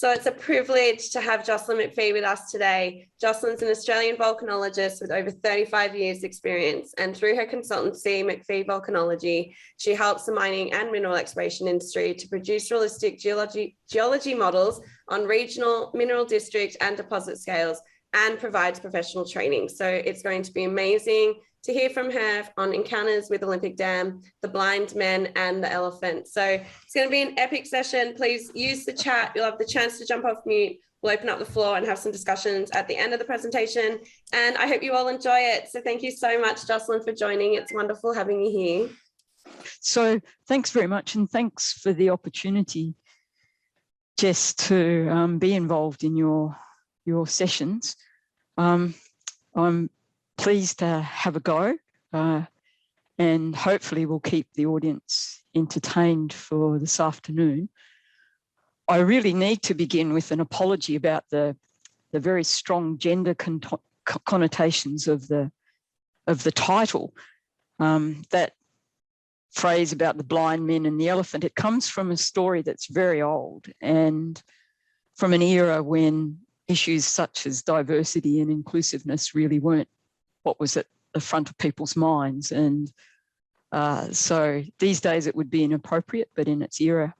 So it's a privilege to have Jocelyn McPhie with us today. Jocelyn's an Australian volcanologist with over 35 years experience, and through her consultancy, McPhie Volcanology, she helps the mining and mineral exploration industry to produce realistic geology models on regional, mineral district and deposit scales, and provides professional training. So it's going to be amazing to hear from her on encounters with Olympic Dam, the blind men and the elephant. So it's going to be an epic session. Please use the chat. You'll have the chance to jump off mute. We'll open up the floor and have some discussions at the end of the presentation. And I hope you all enjoy it. So thank you so much, Jocelyn, for joining. It's wonderful having you here. So thanks very much. And thanks for the opportunity, Jess, to be involved in your sessions. I'm pleased to have a go, and hopefully we'll keep the audience entertained for this afternoon. I really need to begin with an apology about the very strong gender connotations of the title. That phrase about the blind men and the elephant, it comes from a story that's very old and from an era when issues such as diversity and inclusiveness really weren't what was at the front of people's minds. And so these days it would be inappropriate, but in its era,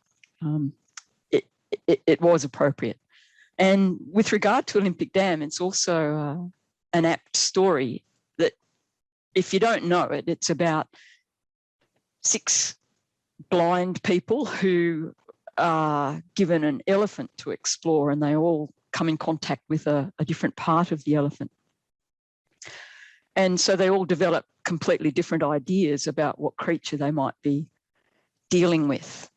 it was appropriate. And with regard to Olympic Dam, it's also an apt story that, if you don't know it, it's about 6 blind people who are given an elephant to explore, and they all come in contact with a different part of the elephant. And so they all develop completely different ideas about what creature they might be dealing with.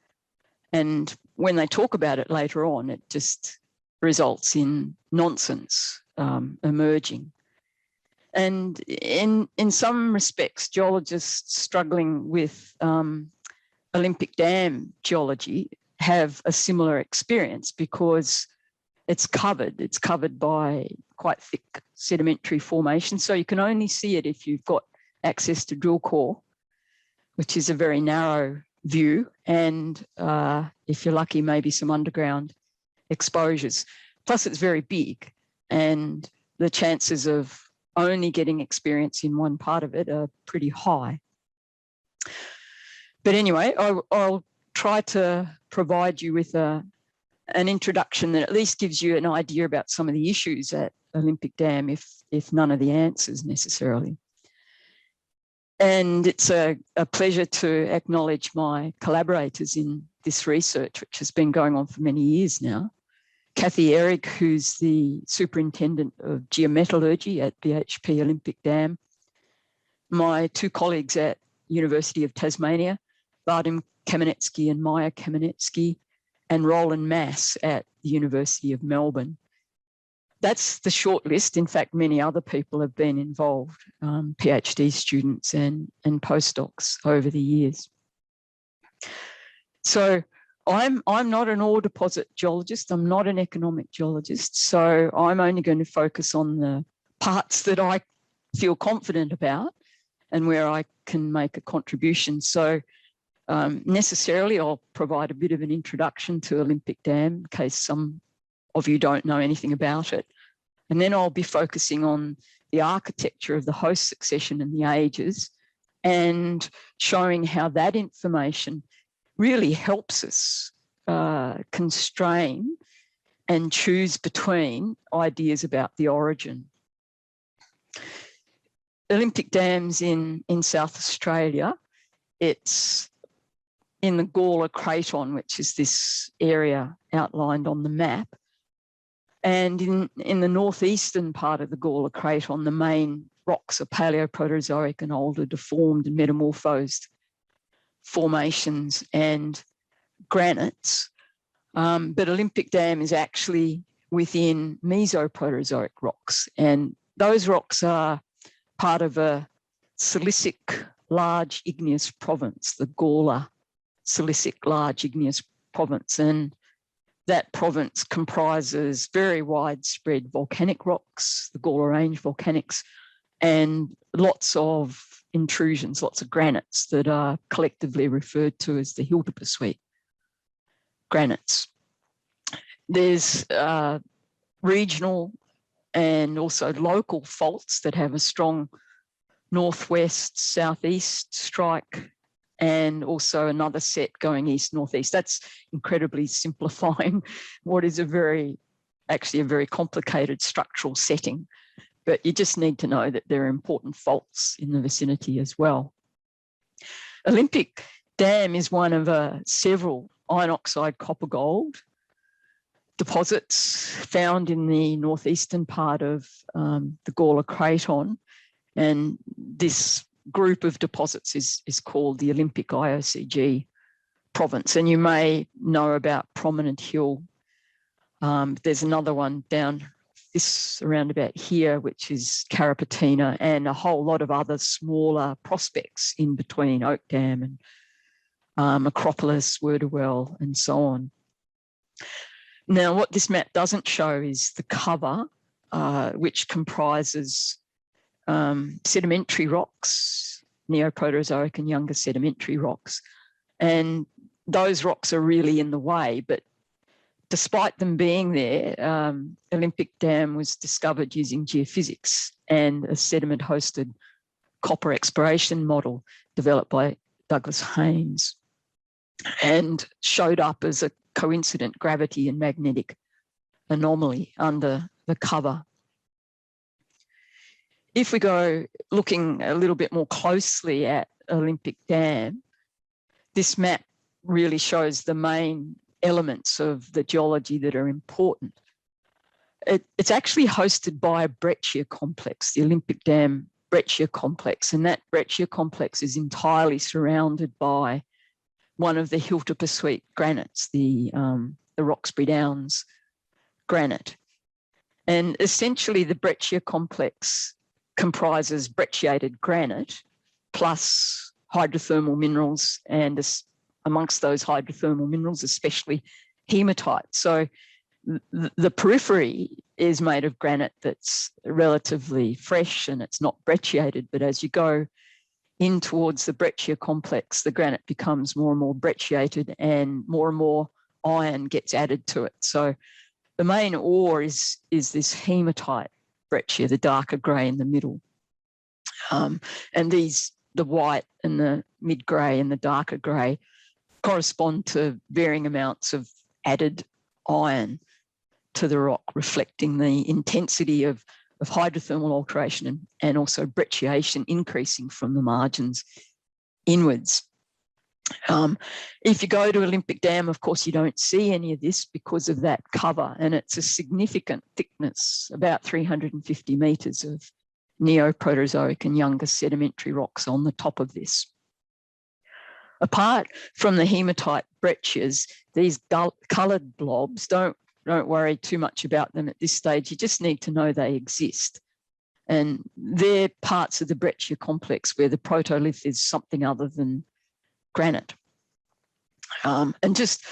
And when they talk about it later on, it just results in nonsense emerging. And in some respects, geologists struggling with Olympic Dam geology have a similar experience, because it's covered by quite thick sedimentary formation. So you can only see it if you've got access to drill core, which is a very narrow view. And if you're lucky, maybe some underground exposures. Plus it's very big, and the chances of only getting experience in one part of it are pretty high. But anyway, I'll try to provide you with an introduction that at least gives you an idea about some of the issues at Olympic Dam, if none of the answers necessarily. And it's a pleasure to acknowledge my collaborators in this research, which has been going on for many years now. Kathy Eric, who's the Superintendent of Geometallurgy at BHP Olympic Dam. My 2 colleagues at University of Tasmania, Vadim Kamenetsky and Maya Kamenetsky, and Roland Mass at the University of Melbourne. That's the short list. In fact, many other people have been involved, PhD students and postdocs over the years. So I'm not an ore deposit geologist. I'm not an economic geologist. So I'm only going to focus on the parts that I feel confident about and where I can make a contribution. So necessarily, I'll provide a bit of an introduction to Olympic Dam in case some of you don't know anything about it. And then I'll be focusing on the architecture of the host succession and the ages, and showing how that information really helps us constrain and choose between ideas about the origin. Olympic Dam's in South Australia. It's in the Gawler Craton, which is this area outlined on the map. And in the northeastern part of the Gawler Craton, the main rocks are Paleoproterozoic and older deformed and metamorphosed formations and granites. But Olympic Dam is actually within Mesoproterozoic rocks. And those rocks are part of a silicic large igneous province, the Gawler Silicic Large Igneous Province, and that province comprises very widespread volcanic rocks, the Gawler Range volcanics, and lots of intrusions, lots of granites that are collectively referred to as the Hildeper Suite granites. There's regional and also local faults that have a strong northwest, southeast strike, and also another set going east, northeast. That's incredibly simplifying what is actually a very complicated structural setting. But you just need to know that there are important faults in the vicinity as well. Olympic Dam is one of several iron oxide copper gold deposits found in the northeastern part of the Gawler Craton. And this group of deposits is called the Olympic IOCG province. And you may know about Prominent Hill. There's another one down this around about here, which is Carapatina, and a whole lot of other smaller prospects in between Oak Dam and Acropolis, Wordawell, and so on. Now, what this map doesn't show is the cover, which comprises sedimentary rocks, Neoproterozoic and younger sedimentary rocks. And those rocks are really in the way, but despite them being there, Olympic Dam was discovered using geophysics and a sediment-hosted copper exploration model developed by Douglas Haynes, and showed up as a coincident gravity and magnetic anomaly under the cover. If we go looking a little bit more closely at Olympic Dam, this map really shows the main elements of the geology that are important. It's actually hosted by a Breccia complex, the Olympic Dam Breccia complex, and that Breccia complex is entirely surrounded by one of the Hilterpursuit granites, the Roxbury Downs granite. And essentially the Breccia complex comprises brecciated granite plus hydrothermal minerals, and amongst those hydrothermal minerals, especially hematite. So the periphery is made of granite that's relatively fresh and it's not brecciated, but as you go in towards the Breccia complex, the granite becomes more and more brecciated and more iron gets added to it. So the main ore is this hematite breccia, the darker grey in the middle. And the white and the mid-grey and the darker grey correspond to varying amounts of added iron to the rock, reflecting the intensity of hydrothermal alteration and also brecciation increasing from the margins inwards. If you go to Olympic Dam, of course, you don't see any of this because of that cover, and it's a significant thickness, about 350 metres of Neoproterozoic and younger sedimentary rocks on the top of this. Apart from the hematite breccias, these coloured blobs, don't worry too much about them at this stage. You just need to know they exist. And they're parts of the Breccia complex where the protolith is something other than granite. And just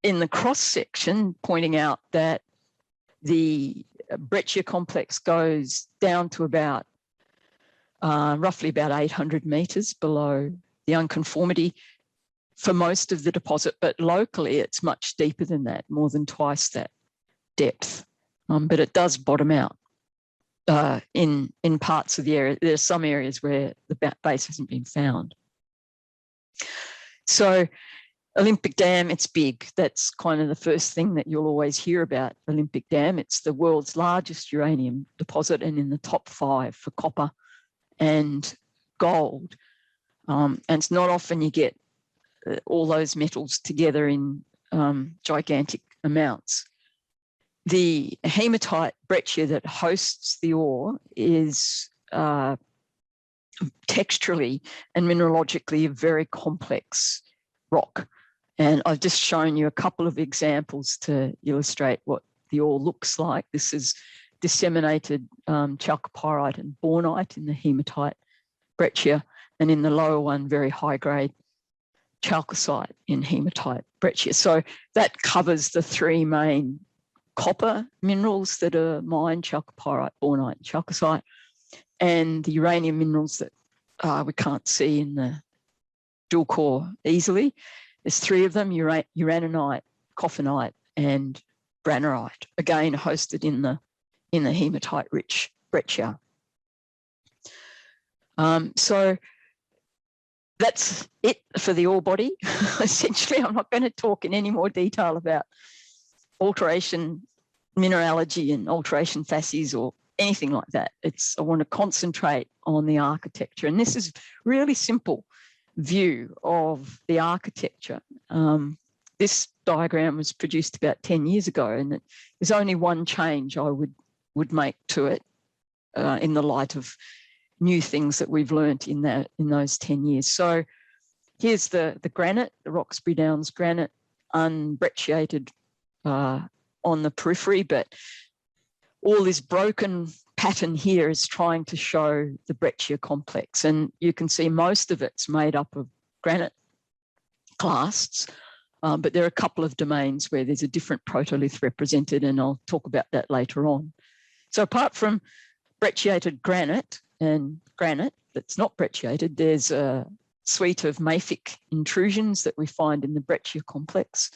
in the cross section, pointing out that the Breccia complex goes down to about roughly about 800 metres below the unconformity for most of the deposit, but locally it's much deeper than that, more than twice that depth. But it does bottom out in parts of the area. There are some areas where the base hasn't been found. So Olympic Dam, it's big. That's kind of the first thing that you'll always hear about Olympic Dam. It's the world's largest uranium deposit and in the top 5 for copper and gold. And it's not often you get all those metals together in gigantic amounts. The hematite breccia that hosts the ore is texturally and mineralogically a very complex rock. And I've just shown you a couple of examples to illustrate what the ore looks like. This is disseminated chalcopyrite and bornite in the hematite breccia, and in the lower one, very high-grade chalcocite in hematite breccia. So that covers the 3 main copper minerals that are mined, chalcopyrite, bornite, and chalcocite, and the uranium minerals that we can't see in the dual core easily. There's 3 of them, uraninite, coffinite, and granite, again hosted in the hematite-rich breccia. So that's it for the ore body. Essentially, I'm not going to talk in any more detail about alteration mineralogy and alteration facies or anything like that. I want to concentrate on the architecture. And this is really simple view of the architecture. This diagram was produced about 10 years ago, and there's only one change I would make to it in the light of new things that we've learnt in those 10 years. So here's the granite, the Roxbury Downs granite, unbrecciated on the periphery, but all this broken pattern here is trying to show the breccia complex. And you can see most of it's made up of granite clasts, but there are a couple of domains where there's a different protolith represented, and I'll talk about that later on. So apart from brecciated granite and granite that's not brecciated, there's a suite of mafic intrusions that we find in the breccia complex.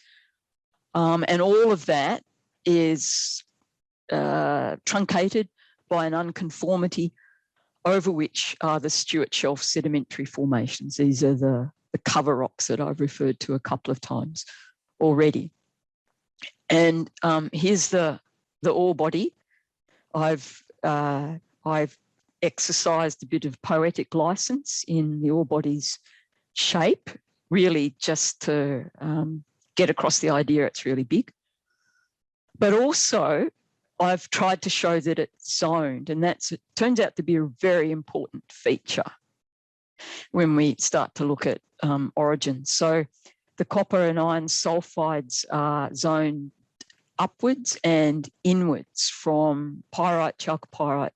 And all of that is truncated by an unconformity over which are the Stuart Shelf sedimentary formations. These are the cover rocks that I've referred to a couple of times already. And here's the ore body. I've exercised a bit of poetic license in the ore body's shape, really just to get across the idea it's really big. But also, I've tried to show that it's zoned, and it turns out to be a very important feature when we start to look at origins. So the copper and iron sulfides are zoned upwards and inwards from pyrite, chalcopyrite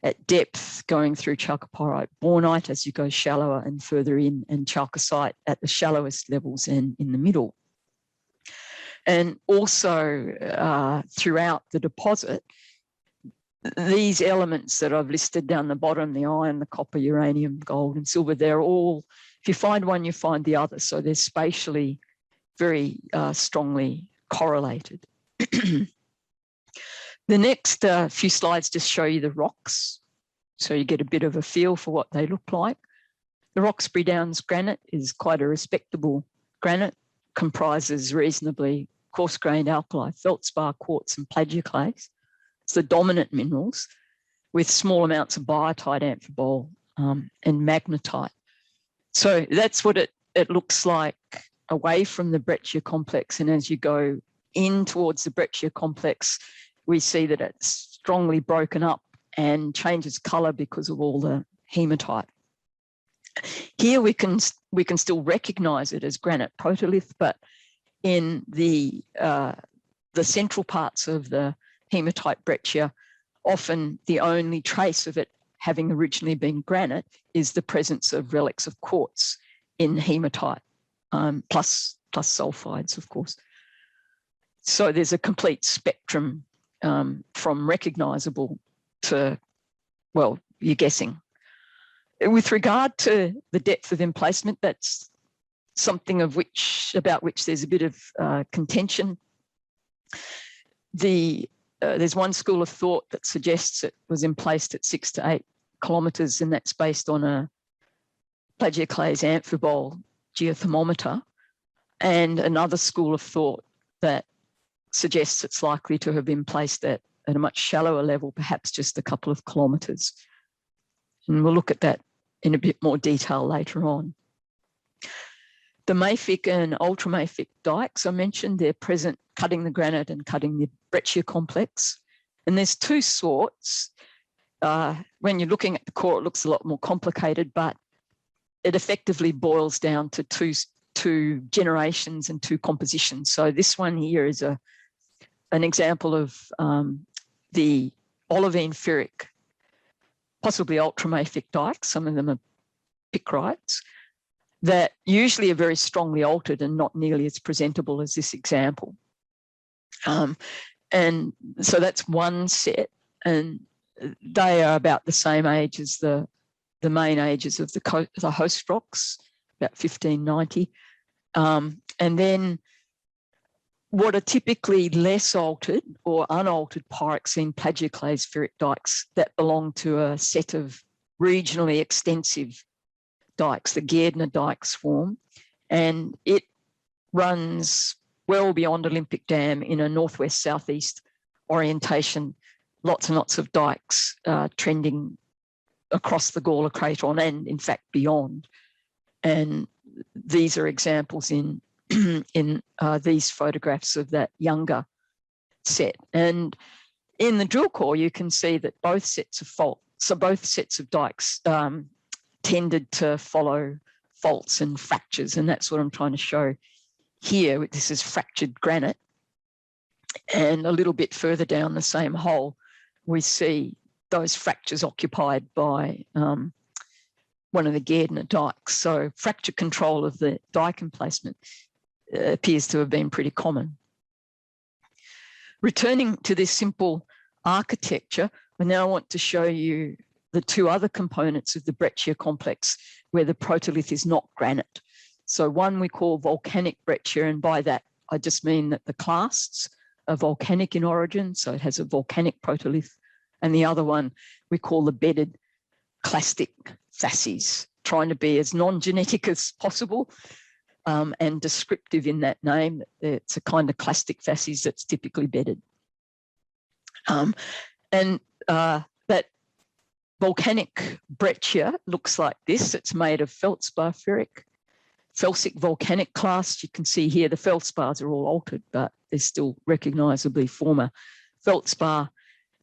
at depth, going through chalcopyrite bornite as you go shallower and further in, and chalcocite at the shallowest levels and in the middle. And also throughout the deposit, these elements that I've listed down the bottom, the iron, the copper, uranium, gold and silver, they're all, if you find one, you find the other. So they're spatially very strongly correlated. The next few slides just show you the rocks, so you get a bit of a feel for what they look like. The Roxbury Downs granite is quite a respectable granite, comprises reasonably coarse-grained alkali, feldspar, quartz and plagioclase. It's the dominant minerals, with small amounts of biotite, amphibole and magnetite. So that's what it looks like away from the breccia complex, and as you go in towards the breccia complex, we see that it's strongly broken up and changes colour because of all the hematite. Here we can still recognise it as granite protolith, but in the central parts of the hematite breccia, often the only trace of it having originally been granite is the presence of relics of quartz in hematite, plus sulfides, of course. So there's a complete spectrum from recognisable to, well, you're guessing. With regard to the depth of emplacement, that's something about which there's a bit of contention. There's one school of thought that suggests it was emplaced at 6 to 8 kilometres, and that's based on a plagioclase amphibole geothermometer, and another school of thought that suggests it's likely to have been placed at a much shallower level, perhaps just a couple of kilometres. And we'll look at that in a bit more detail later on. The mafic and ultramafic dikes I mentioned, they're present cutting the granite and cutting the breccia complex. And there's two sorts. When you're looking at the core, it looks a lot more complicated, but it effectively boils down to two generations and two compositions. So this one here is an example of the olivine ferric, possibly ultramafic dikes. Some of them are picrites that usually are very strongly altered and not nearly as presentable as this example. And so that's one set, and they are about the same age as the main ages of the host rocks, about 1590. And then what are typically less altered or unaltered pyroxene plagioclase ferric dikes that belong to a set of regionally extensive dikes, the Gairdner dikes form, and it runs well beyond Olympic Dam in a northwest-southeast orientation, lots and lots of dikes trending across the Gawler Craton and, in fact, beyond. And these are examples in these photographs of that younger set. And in the drill core, you can see that both sets of faults, so both sets of dikes tended to follow faults and fractures, and that's what I'm trying to show here. This is fractured granite, and a little bit further down the same hole, we see those fractures occupied by one of the Gairdner dikes. So fracture control of the dike emplacement appears to have been pretty common. Returning to this simple architecture, I now want to show you the two other components of the Breccia complex where the protolith is not granite. So one we call volcanic Breccia, and by that I just mean that the clasts are volcanic in origin, so it has a volcanic protolith, and the other one we call the bedded clastic facies, trying to be as non-genetic as possible and descriptive in that name. It's a kind of clastic facies that's typically bedded. That volcanic Breccia looks like this. It's made of feldspar felsic volcanic clasts. You can see here the feldspars are all altered, but they're still recognisably former feldspar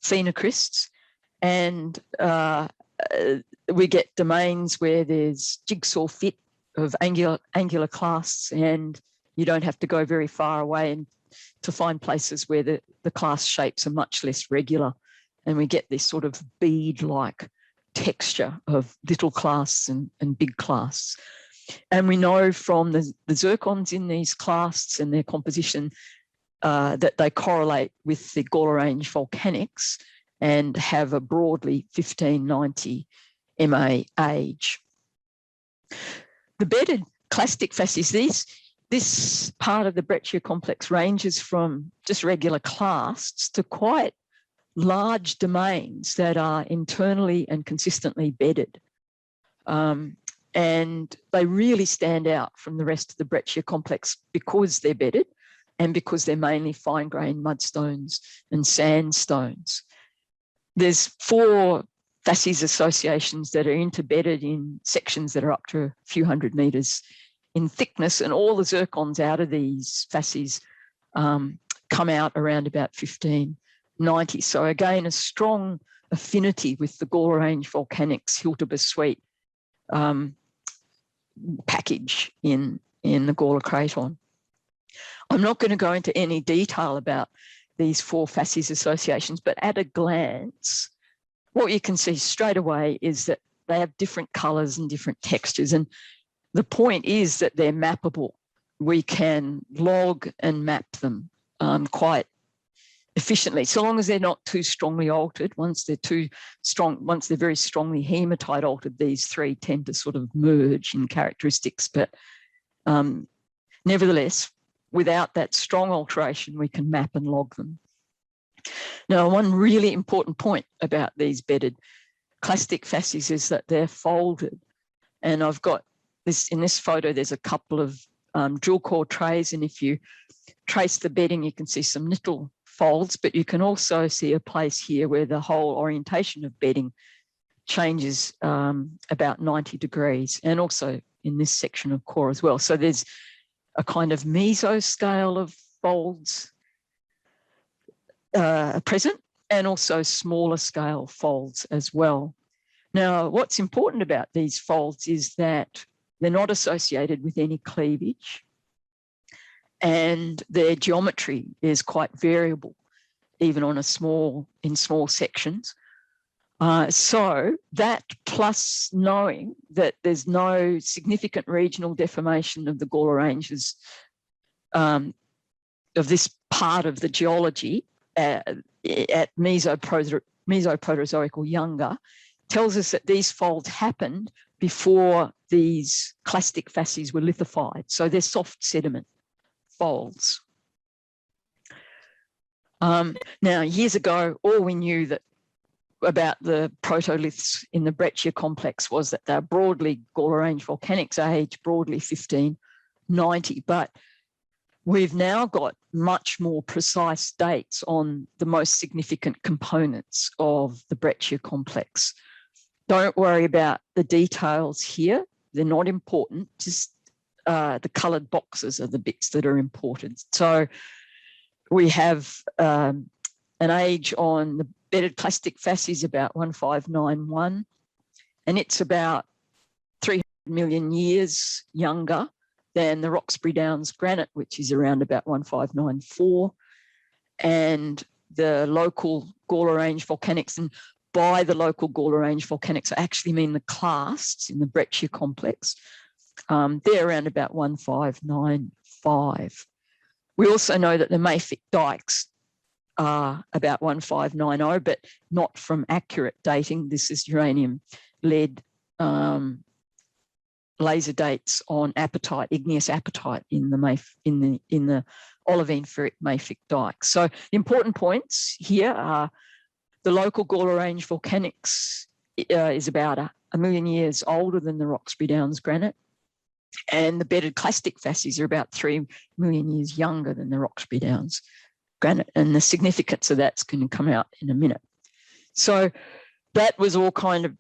phenocrysts. And we get domains where there's jigsaw fit of angular clasts, and you don't have to go very far away and to find places where the clast shapes are much less regular. And we get this sort of bead-like texture of little clasts and big clasts. And we know from the zircons in these clasts and their composition that they correlate with the Gawler Range volcanics and have a broadly 1590 MA age. The bedded clastic facies, this part of the Breccia complex ranges from just regular clasts to quite large domains that are internally and consistently bedded. And they really stand out from the rest of the Breccia complex because they're bedded and because they're mainly fine-grained mudstones and sandstones. There's 4 facies associations that are interbedded in sections that are up to a few hundred metres in thickness, and all the zircons out of these facies come out around about 1590. So again, a strong affinity with the Gawler Range volcanics Hiltebus suite package in the Gawler Craton. I'm not going to go into any detail about these 4 facies associations, but at a glance, what you can see straight away is that they have different colours and different textures. And the point is that they're mappable. We can log and map them quite efficiently, so long as they're not too strongly altered. Once they're too strong, once they're very strongly hematite altered, these 3 tend to sort of merge in characteristics. But nevertheless, without that strong alteration, we can map and log them. Now, one really important point about these bedded clastic facies is that they're folded. And I've got this in this photo, there's a couple of drill core trays, and if you trace the bedding, you can see some little folds, but you can also see a place here where the whole orientation of bedding changes about 90 degrees, and also in this section of core as well. So there's a kind of mesoscale of folds present, and also smaller scale folds as well. Now, what's important about these folds is that they're not associated with any cleavage, and their geometry is quite variable, even on in small sections. So that, plus knowing that there's no significant regional deformation of the Gawler Ranges of this part of the geology at Mesoproterozoic or younger, tells us that these folds happened before these clastic facies were lithified. So they're soft sediment folds. Now, years ago, all we knew that about the protoliths in the Breccia complex was that they're broadly Gawler Range volcanics, age broadly 1590, but we've now got much more precise dates on the most significant components of the Breccia complex. Don't worry about the details here. They're not important, just the coloured boxes are the bits that are important. So we have an age on the bedded clastic facies about 1591, and it's about 300 million years younger than the Roxbury Downs granite, which is around about 1594, and the local Gawler Range volcanics. And by the local Gawler Range volcanics, I actually mean the clasts in the Breccia complex. They're around about 1595. We also know that the mafic dikes are about 1590, but not from accurate dating. This is uranium lead laser dates on apatite, igneous apatite in the olivine ferric mafic dikes. So the important points here are the local Gawler Range volcanics is about a million years older than the Roxbury Downs granite, and the bedded clastic facies are about 3 million years younger than the Roxbury Downs granite, and the significance of that's going to come out in a minute. So that was all kind of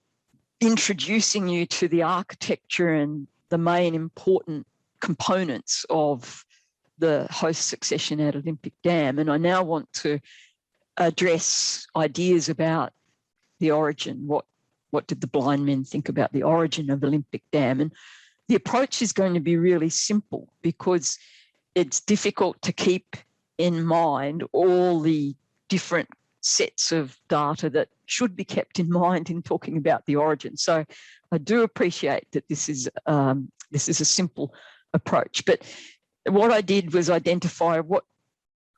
introducing you to the architecture and the main important components of the host succession at Olympic Dam. And I now want to address ideas about the origin. What did the blind men think about the origin of Olympic Dam? And the approach is going to be really simple because it's difficult to keep in mind all the different sets of data that should be kept in mind in talking about the origin. So I do appreciate that this is a simple approach. But what I did was identify what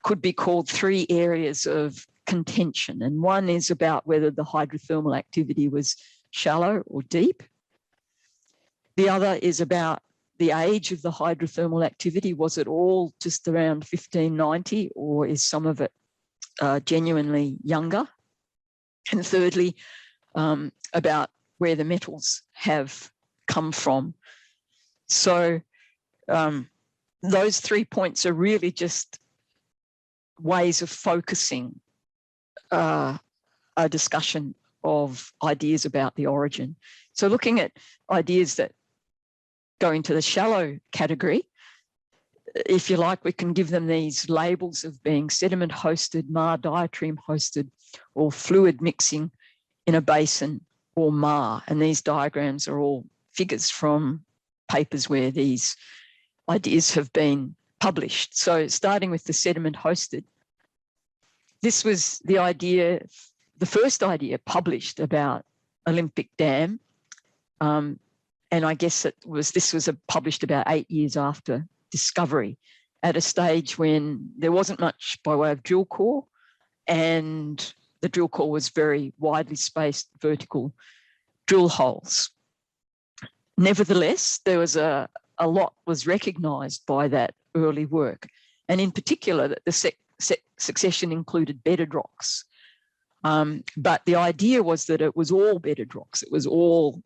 could be called 3 areas of contention. And one is about whether the hydrothermal activity was shallow or deep. The other is about the age of the hydrothermal activity. Was it all just around 1590, or is some of it genuinely younger? And thirdly, about where the metals have come from. So those 3 points are really just ways of focusing a discussion of ideas about the origin. So looking at ideas that go into the shallow category, if you like, we can give them these labels of being sediment hosted, maar diatreme hosted, or fluid mixing in a basin, or maar. And these diagrams are all figures from papers where these ideas have been published. So starting with the sediment hosted, this was the idea, the first idea published about Olympic Dam. And I guess this was published about 8 years after discovery, at a stage when there wasn't much by way of drill core, and the drill core was very widely spaced vertical drill holes. Nevertheless, there was a lot was recognised by that early work, and in particular that the succession included bedded rocks. But the idea was that it was all bedded rocks. It was all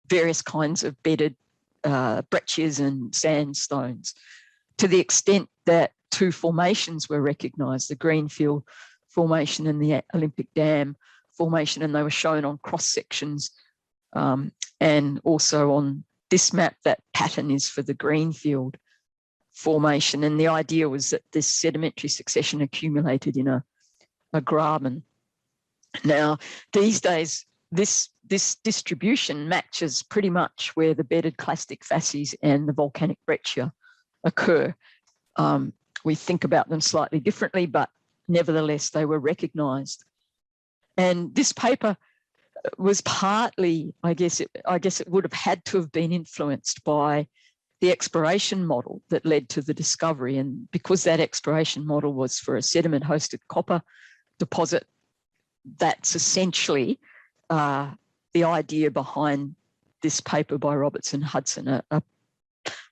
various kinds of bedded breccias and sandstones, to the extent that 2 formations were recognised, the Greenfield formation and the Olympic Dam formation, and they were shown on cross sections, and also on this map. That pattern is for the Greenfield formation, and the idea was that this sedimentary succession accumulated in a graben. Now, these days, this distribution matches pretty much where the bedded clastic facies and the volcanic breccia occur. We think about them slightly differently, but nevertheless, they were recognised. And this paper was partly, I guess it would have had to have been influenced by the exploration model that led to the discovery. And because that exploration model was for a sediment-hosted copper deposit, that's essentially the idea behind this paper by Robertson Hudson, a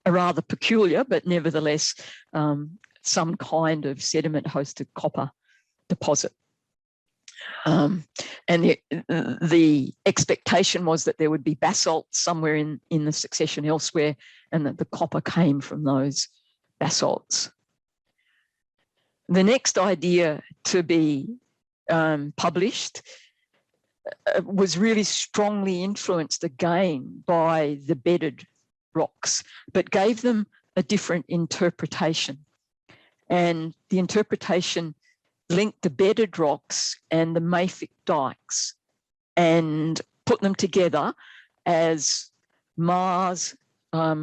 rather peculiar, but nevertheless some kind of sediment-hosted copper deposit. And the expectation was that there would be basalt somewhere in the succession elsewhere, and that the copper came from those basalts. The next idea to be published was really strongly influenced again by the bedded rocks, but gave them a different interpretation. And the interpretation linked the bedded rocks and the mafic dikes and put them together as Mars, a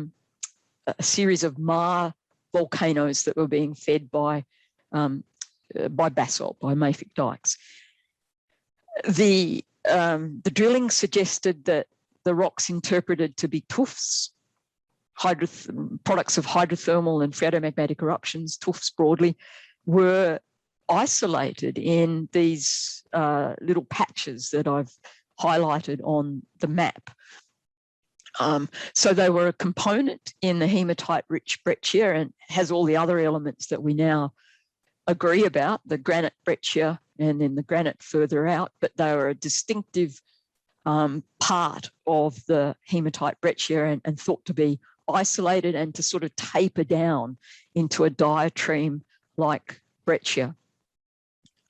series of Mars volcanoes that were being fed by basalt, by mafic dikes. The drilling suggested that the rocks interpreted to be tuffs, products of hydrothermal and phreatomagmatic eruptions, tuffs broadly, were isolated in these little patches that I've highlighted on the map. So they were a component in the hematite-rich breccia and has all the other elements that we now agree about, the granite breccia and then the granite further out, but they were a distinctive part of the hematite breccia and thought to be isolated and to sort of taper down into a diatreme like breccia.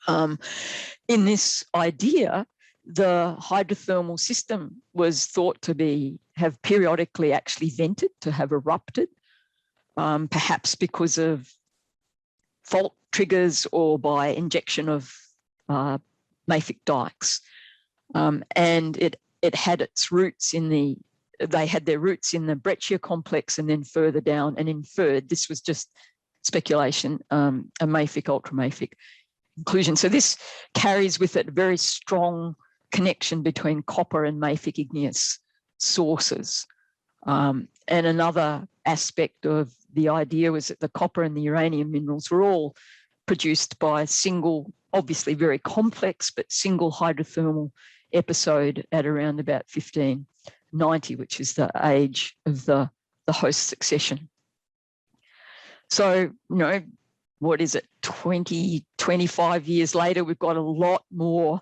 In this idea, the hydrothermal system was thought to have periodically actually vented, to have erupted, perhaps because of fault triggers or by injection of mafic dikes. And it had its roots they had their roots in the breccia complex and then further down, and inferred, this was just speculation, a mafic, ultramafic inclusion. So this carries with it a very strong connection between copper and mafic igneous sources. And another aspect of the idea was that the copper and the uranium minerals were all produced by a single, obviously very complex, but single hydrothermal episode at around about 1590, which is the age of the host succession. So, what is it, 20, 25 years later, we've got a lot more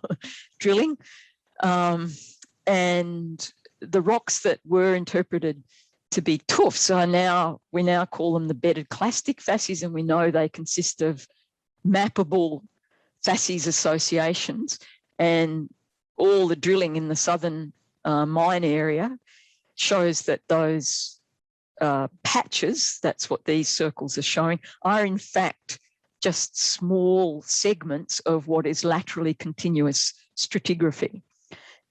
drilling. And the rocks that were interpreted to be tuffs we now call them the bedded clastic facies, and we know they consist of mappable facies associations, and all the drilling in the southern mine area shows that those patches, that's what these circles are showing, are in fact just small segments of what is laterally continuous stratigraphy.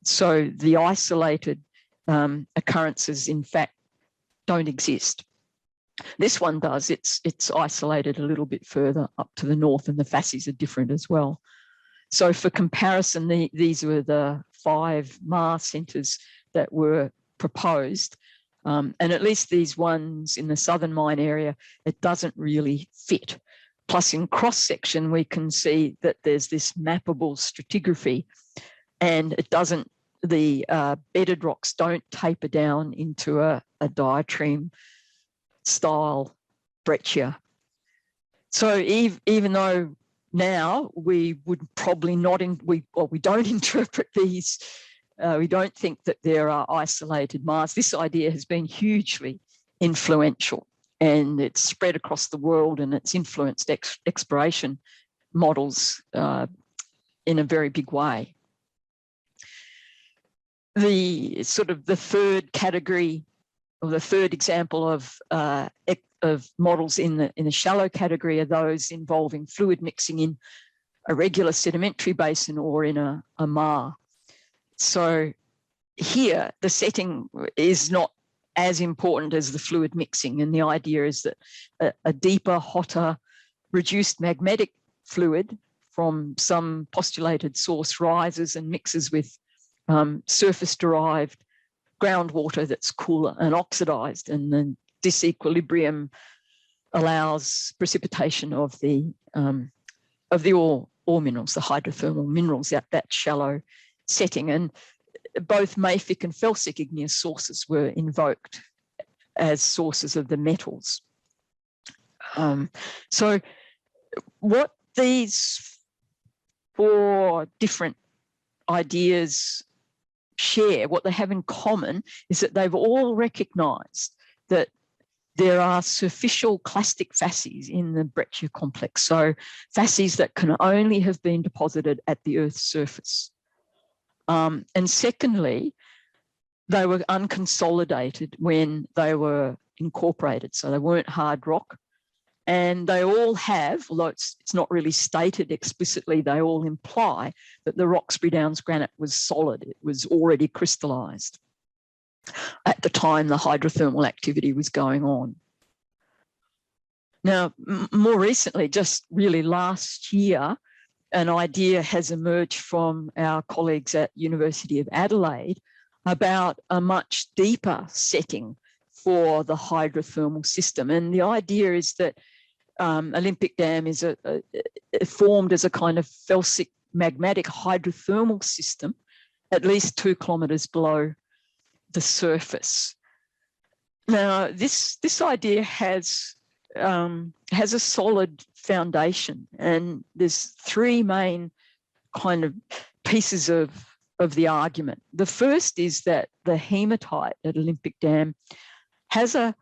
So the isolated occurrences, in fact, don't exist. This one does. It's isolated a little bit further up to the north, and the facies are different as well. So for comparison, these were the 5 Mars centres that were proposed. And at least these ones in the southern mine area, it doesn't really fit. Plus in cross-section, we can see that there's this mappable stratigraphy, and it doesn't, the bedded rocks don't taper down into a diatreme style breccia. So even though now we would probably not, we don't interpret these, we don't think that there are isolated Mars. This idea has been hugely influential, and it's spread across the world, and it's influenced exploration models in a very big way. The sort of the third category, or the third example of models in the shallow category, are those involving fluid mixing in a regular sedimentary basin or in a maar. So here, the setting is not as important as the fluid mixing, and the idea is that a deeper, hotter, reduced magmatic fluid from some postulated source rises and mixes with surface-derived groundwater that's cooler and oxidized, and then disequilibrium allows precipitation of the ore minerals, the hydrothermal minerals, at that shallow setting. And both mafic and felsic igneous sources were invoked as sources of the metals. So what these four different ideas share, what they have in common is that they've all recognised that there are superficial clastic facies in the Breccia complex, so facies that can only have been deposited at the Earth's surface. And secondly, they were unconsolidated when they were incorporated, so they weren't hard rock. And they all have, although it's not really stated explicitly, they all imply that the Roxbury Downs granite was solid. It was already crystallised at the time the hydrothermal activity was going on. Now, more recently, just really last year, an idea has emerged from our colleagues at University of Adelaide about a much deeper setting for the hydrothermal system. And the idea is that Olympic Dam is formed as a kind of felsic magmatic hydrothermal system at least 2 kilometres below the surface. Now, this idea has a solid foundation, and there's 3 main kind of pieces of the argument. The first is that the hematite at Olympic Dam has a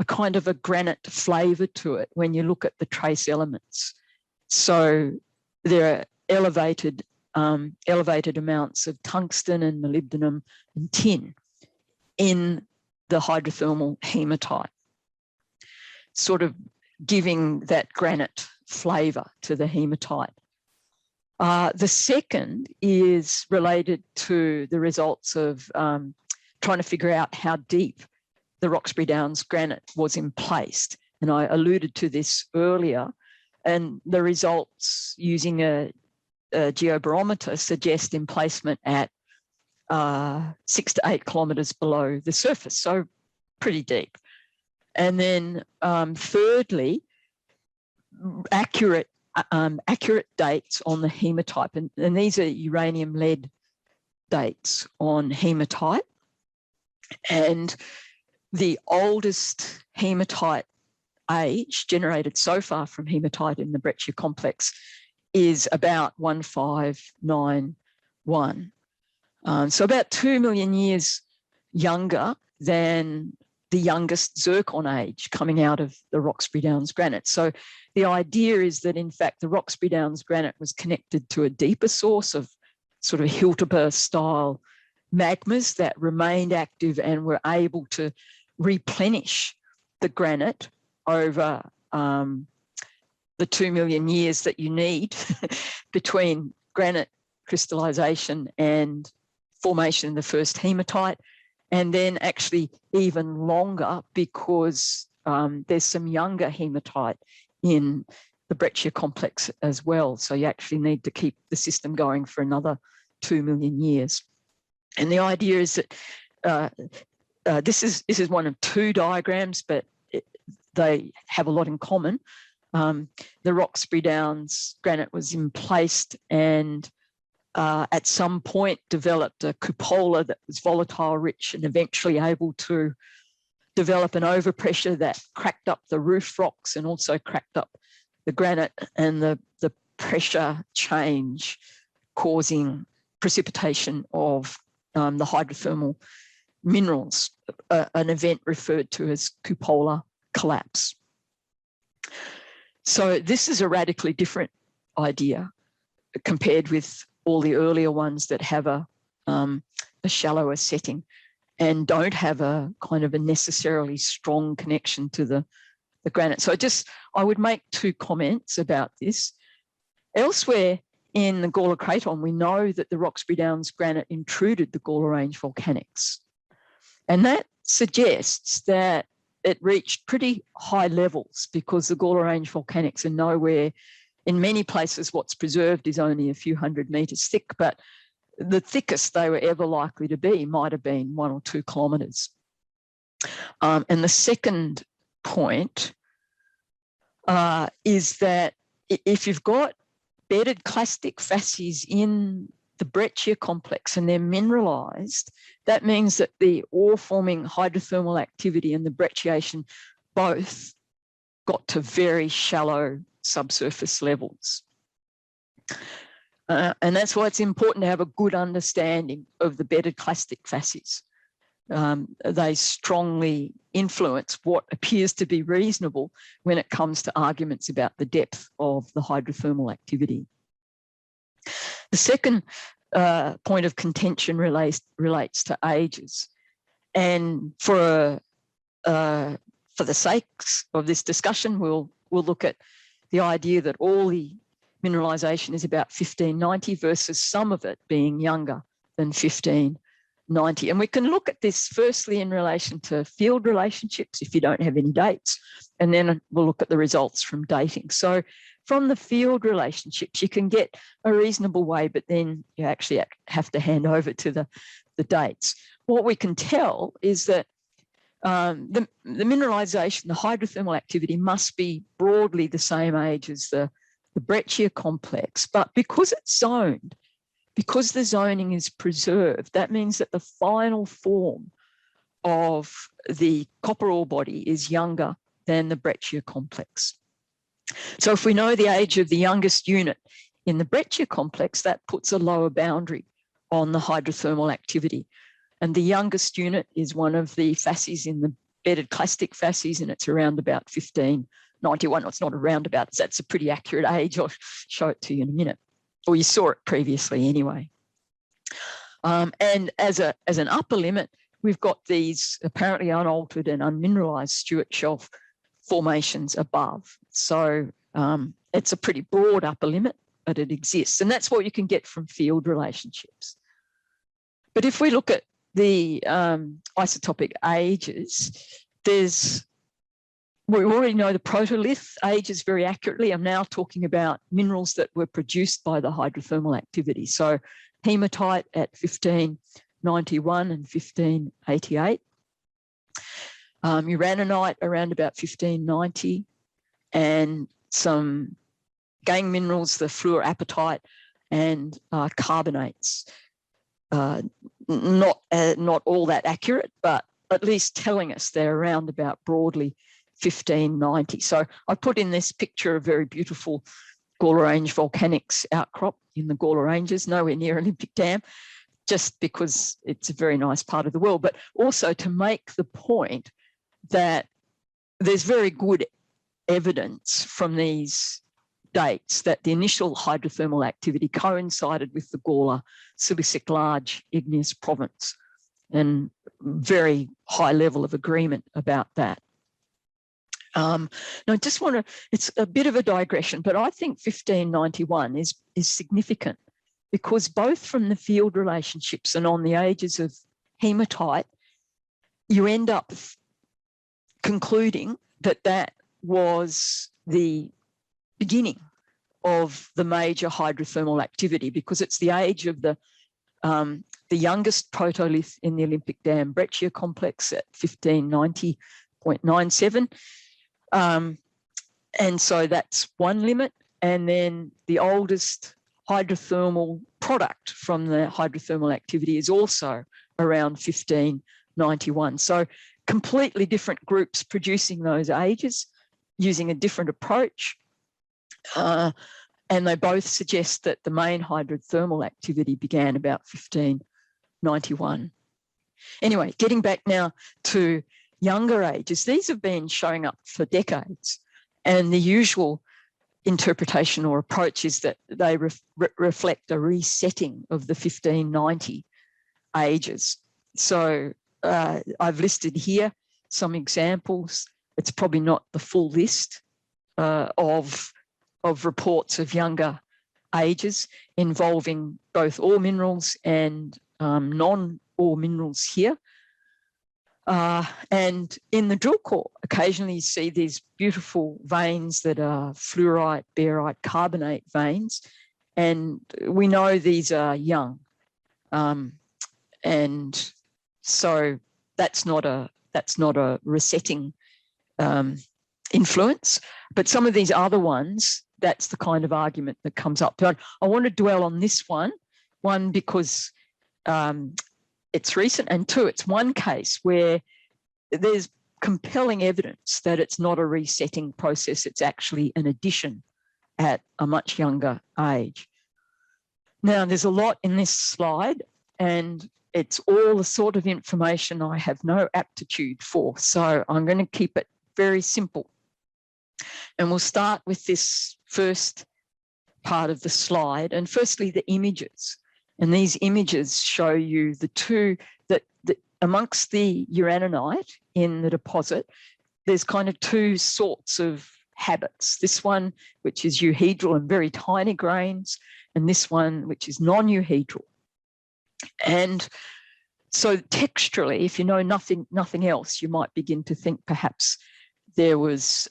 kind of a granite flavour to it when you look at the trace elements. So there are elevated amounts of tungsten and molybdenum and tin in the hydrothermal hematite, sort of giving that granite flavour to the hematite. The second is related to the results of trying to figure out how deep the Roxbury Downs granite was emplaced. And I alluded to this earlier, and the results using a geobarometer suggest emplacement at 6 to 8 kilometres below the surface, so pretty deep. And then thirdly, accurate dates on the hematite, and these are uranium lead dates on hematite. And the oldest hematite age generated so far from hematite in the Breccia complex is about 1591. So about 2 million years younger than the youngest zircon age coming out of the Roxbury Downs granite. So the idea is that, in fact, the Roxbury Downs granite was connected to a deeper source of sort of Hilterber-style magmas that remained active and were able to replenish the granite over the 2 million years that you need between granite crystallization and formation of the first hematite, and then actually even longer because there's some younger hematite in the Breccia complex as well. So you actually need to keep the system going for another 2 million years. And the idea is that this is one of 2 diagrams, but they have a lot in common. The Roxbury Downs granite was emplaced and at some point developed a cupola that was volatile rich and eventually able to develop an overpressure that cracked up the roof rocks and also cracked up the granite, and the pressure change causing precipitation of the hydrothermal minerals, an event referred to as cupola collapse. So this is a radically different idea compared with all the earlier ones that have a shallower setting and don't have a kind of a necessarily strong connection to the granite. So I would make 2 comments about this. Elsewhere in the Gawler Craton, we know that the Roxbury Downs granite intruded the Gawler Range volcanics. And that suggests that it reached pretty high levels because the Gawler Range volcanics are nowhere, in many places what's preserved is only a few hundred metres thick, but the thickest they were ever likely to be might have been 1 or 2 kilometres. And the second point is that if you've got bedded clastic facies in the Breccia complex and they're mineralised, that means that the ore-forming hydrothermal activity and the brecciation both got to very shallow subsurface levels. And that's why it's important to have a good understanding of the bedded clastic facies. They strongly influence what appears to be reasonable when it comes to arguments about the depth of the hydrothermal activity. The second point of contention relates to ages. And for the sakes of this discussion, we'll look at the idea that all the mineralisation is about 1590 versus some of it being younger than 1590. And we can look at this firstly in relation to field relationships if you don't have any dates, and then we'll look at the results from dating. So from the field relationships, you can get a reasonable way, but then you actually have to hand over to the dates. What we can tell is that the mineralisation, the hydrothermal activity must be broadly the same age as the Breccia complex, but because it's zoned, because the zoning is preserved, that means that the final form of the copper ore body is younger than the Breccia complex. So if we know the age of the youngest unit in the Breccia complex, that puts a lower boundary on the hydrothermal activity. And the youngest unit is one of the facies in the bedded clastic facies, and it's around about 1591. It's not around about, that's a pretty accurate age. I'll show it to you in a minute. Or you saw it previously anyway. And as an upper limit, we've got these apparently unaltered and unmineralised Stuart Shelf formations above. So it's a pretty broad upper limit, but it exists. And that's what you can get from field relationships. But if we look at the isotopic ages, we already know the protolith ages very accurately. I'm now talking about minerals that were produced by the hydrothermal activity. So hematite at 1591 and 1588. Uraninite around about 1590, and some gangue minerals, the fluorapatite and carbonates. Not all that accurate, but at least telling us they're around about broadly 1590. So I put in this picture a very beautiful Gawler Range volcanics outcrop in the Gawler Ranges, nowhere near Olympic Dam, just because it's a very nice part of the world, but also to make the point that there's very good evidence from these dates that the initial hydrothermal activity coincided with the Gawler silicic large igneous province, and very high level of agreement about that. Now, I just want to, it's a bit of a digression, but I think 1591 is significant because both from the field relationships and on the ages of hematite, you end up concluding that that was the beginning of the major hydrothermal activity, because it's the age of the youngest protolith in the Olympic Dam Breccia complex at 1590.97. And so that's one limit. And then the oldest hydrothermal product from the hydrothermal activity is also around 1591. So completely different groups producing those ages using a different approach. And they both suggest that the main hydrothermal activity began about 1591. Anyway, getting back now to younger ages, these have been showing up for decades, and the usual interpretation or approach is that they reflect a resetting of the 1590 ages. So I've listed here some examples. It's probably not the full list of reports of younger ages involving both ore minerals and non-ore minerals here. And in the drill core, occasionally you see these beautiful veins that are fluorite, barite, carbonate veins, and we know these are young. And so that's not a resetting influence, but some of these other ones, that's the kind of argument that comes up. But I want to dwell on this one because it's recent, and two, it's one case where there's compelling evidence that it's not a resetting process, it's actually an addition at a much younger age. Now, there's a lot in this slide, and it's all the sort of information I have no aptitude for. So I'm going to keep it very simple. And we'll start with this first part of the slide. And firstly, the images. And these images show you the two that amongst the uraninite in the deposit, there's kind of two sorts of habits. This one, which is euhedral and very tiny grains, and this one, which is non-euhedral. And so texturally, if you know nothing else, you might begin to think perhaps there was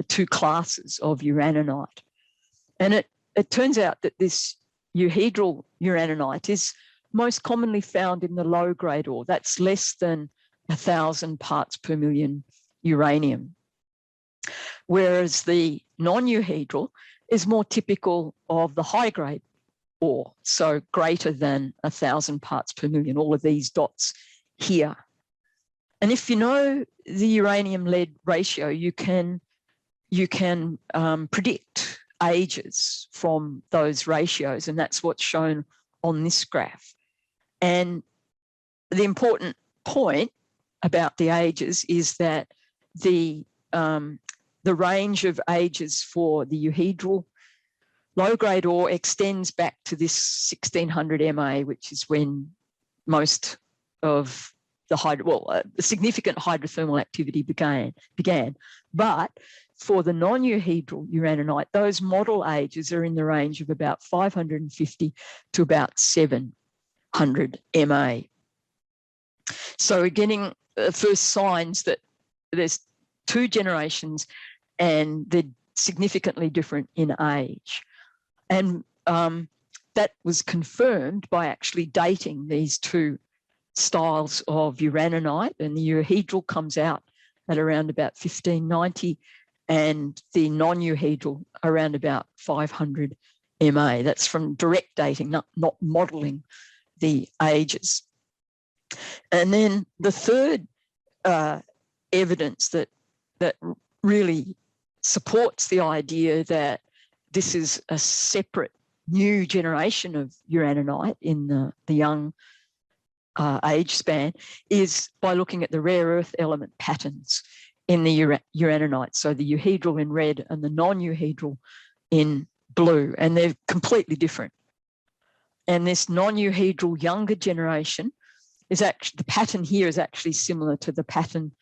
two classes of uraninite. And it turns out that this euhedral uraninite is most commonly found in the low-grade ore. That's less than 1,000 parts per million uranium. Whereas the non-euhedral is more typical of the high-grade ore, so greater than 1,000 parts per million, all of these dots here. And if you know the uranium-lead ratio, you can predict ages from those ratios, and that's what's shown on this graph. And the important point about the ages is that the range of ages for the euhedral low-grade ore extends back to this 1600 MA, which is when most of the significant hydrothermal activity began. But for the non-euhedral uraninite, those model ages are in the range of about 550 to about 700 MA. So we're getting first signs that there's two generations and they're significantly different in age. And that was confirmed by actually dating these two styles of uraninite, and the euhedral comes out at around about 1590 and the non-euhedral around about 500 MA. That's from direct dating, not modelling the ages. And then the third evidence that really supports the idea that this is a separate new generation of uraninite in the young age span is by looking at the rare earth element patterns in the uraninite. So the euhedral in red and the non-euhedral in blue, and they're completely different. And this non-euhedral younger generation is actually, the pattern here is actually similar to the pattern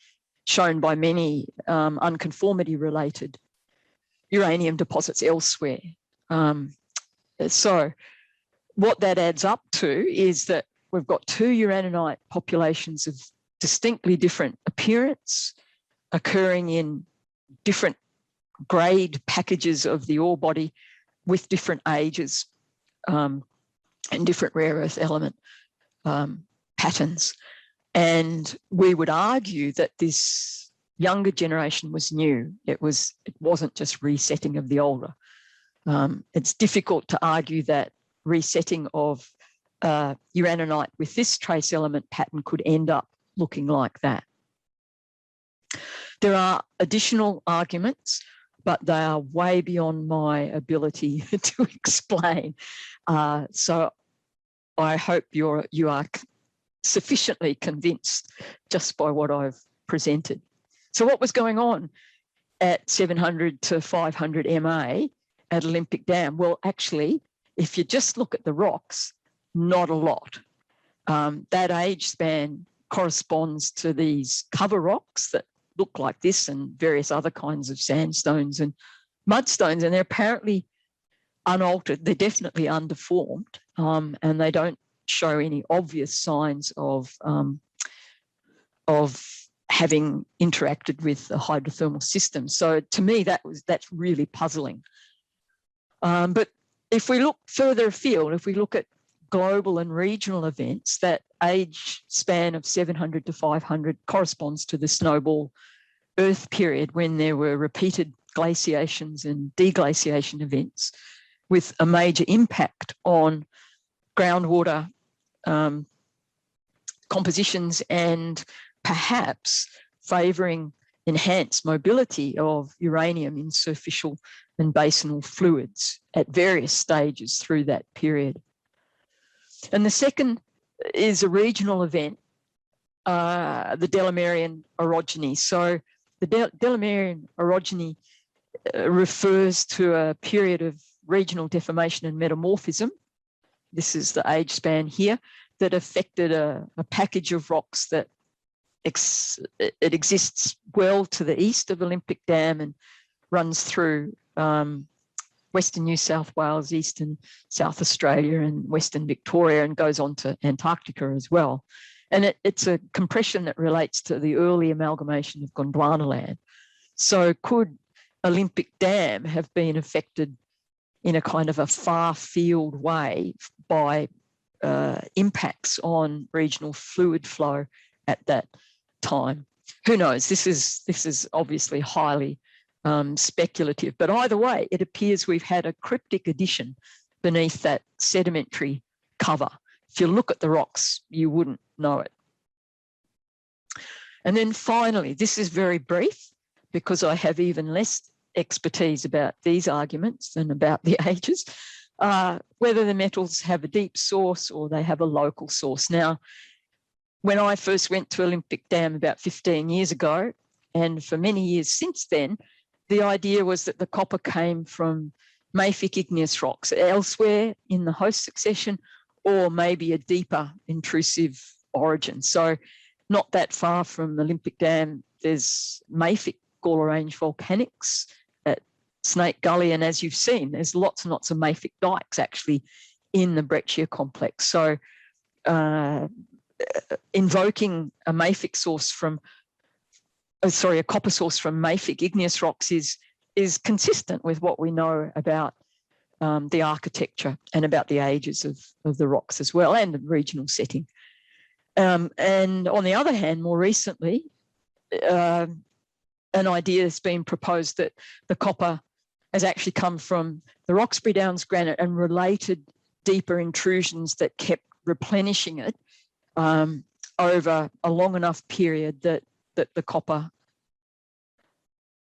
shown by many unconformity-related uranium deposits elsewhere. So what that adds up to is that we've got two uraninite populations of distinctly different appearance occurring in different grade packages of the ore body with different ages and different rare earth element patterns. And we would argue that this younger generation was new. It wasn't just resetting of the older. It's difficult to argue that resetting of uraninite with this trace element pattern could end up looking like that. There are additional arguments, but they are way beyond my ability to explain. So I hope you are sufficiently convinced just by what I've presented. So what was going on at 700 to 500 MA at Olympic Dam? Well, actually, if you just look at the rocks, not a lot. That age span corresponds to these cover rocks that look like this and various other kinds of sandstones and mudstones, and they're apparently unaltered. They're definitely undeformed, and they don't show any obvious signs of having interacted with the hydrothermal system. So to me, that's really puzzling. But if we look further afield, if we look at global and regional events, that age span of 700 to 500 corresponds to the snowball Earth period when there were repeated glaciations and deglaciation events with a major impact on groundwater compositions and perhaps favouring enhanced mobility of uranium in superficial and basinal fluids at various stages through that period. And the second is a regional event, the Delamerian orogeny. So the Delamerian orogeny refers to a period of regional deformation and metamorphism. This is the age span here that affected a package of rocks that it exists well to the east of Olympic Dam and runs through Western New South Wales, Eastern South Australia and Western Victoria, and goes on to Antarctica as well. And it's a compression that relates to the early amalgamation of Gondwanaland. So could Olympic Dam have been affected in a kind of a far field way by impacts on regional fluid flow at that time? Who knows? This is obviously highly speculative, but either way, it appears we've had a cryptic addition beneath that sedimentary cover. If you look at the rocks, you wouldn't know it. And then finally, this is very brief because I have even less expertise about these arguments than about the ages, whether the metals have a deep source or they have a local source. Now, when I first went to Olympic Dam about 15 years ago, and for many years since then, the idea was that the copper came from mafic igneous rocks elsewhere in the host succession, or maybe a deeper intrusive origin. So not that far from Olympic Dam, there's mafic Gawler Range volcanics at Snake Gully. And as you've seen, there's lots and lots of mafic dikes actually in the Breccia complex. So invoking a mafic source from, a copper source from mafic igneous rocks is consistent with what we know about the architecture and about the ages of the rocks as well, and the regional setting. And on the other hand, more recently, an idea has been proposed that the copper has actually come from the Roxbury Downs granite and related deeper intrusions that kept replenishing it over a long enough period that the copper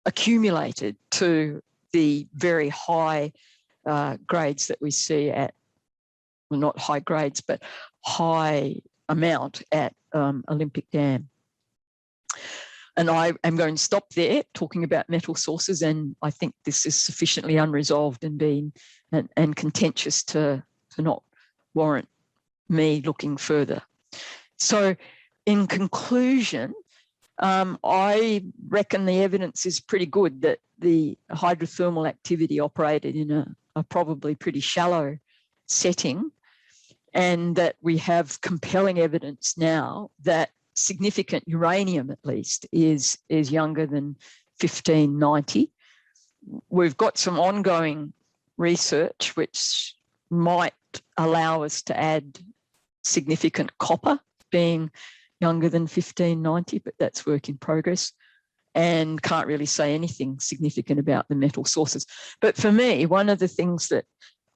accumulated to the very high grades that we see at, well, not high grades, but high amount at Olympic Dam. And I am going to stop there talking about metal sources, and I think this is sufficiently unresolved and contentious to not warrant me looking further. So in conclusion, I reckon the evidence is pretty good that the hydrothermal activity operated in a probably pretty shallow setting, and that we have compelling evidence now that significant uranium, at least, is younger than 1590. We've got some ongoing research which might allow us to add significant copper being younger than 1590, but that's work in progress, and can't really say anything significant about the metal sources. But for me, one of the things that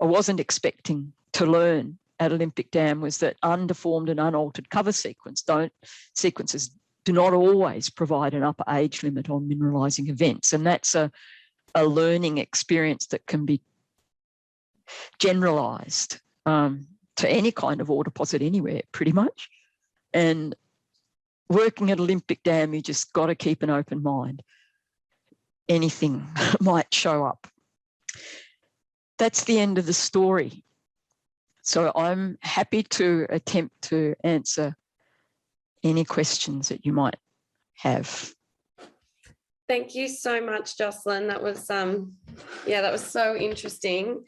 I wasn't expecting to learn at Olympic Dam was that undeformed and unaltered cover sequences do not always provide an upper age limit on mineralizing events. And that's a learning experience that can be generalized to any kind of ore deposit anywhere, pretty much. And working at Olympic Dam, you just got to keep an open mind. Anything might show up. That's the end of the story. So I'm happy to attempt to answer any questions that you might have. Thank you so much, Jocelyn. That was, yeah, that was so interesting.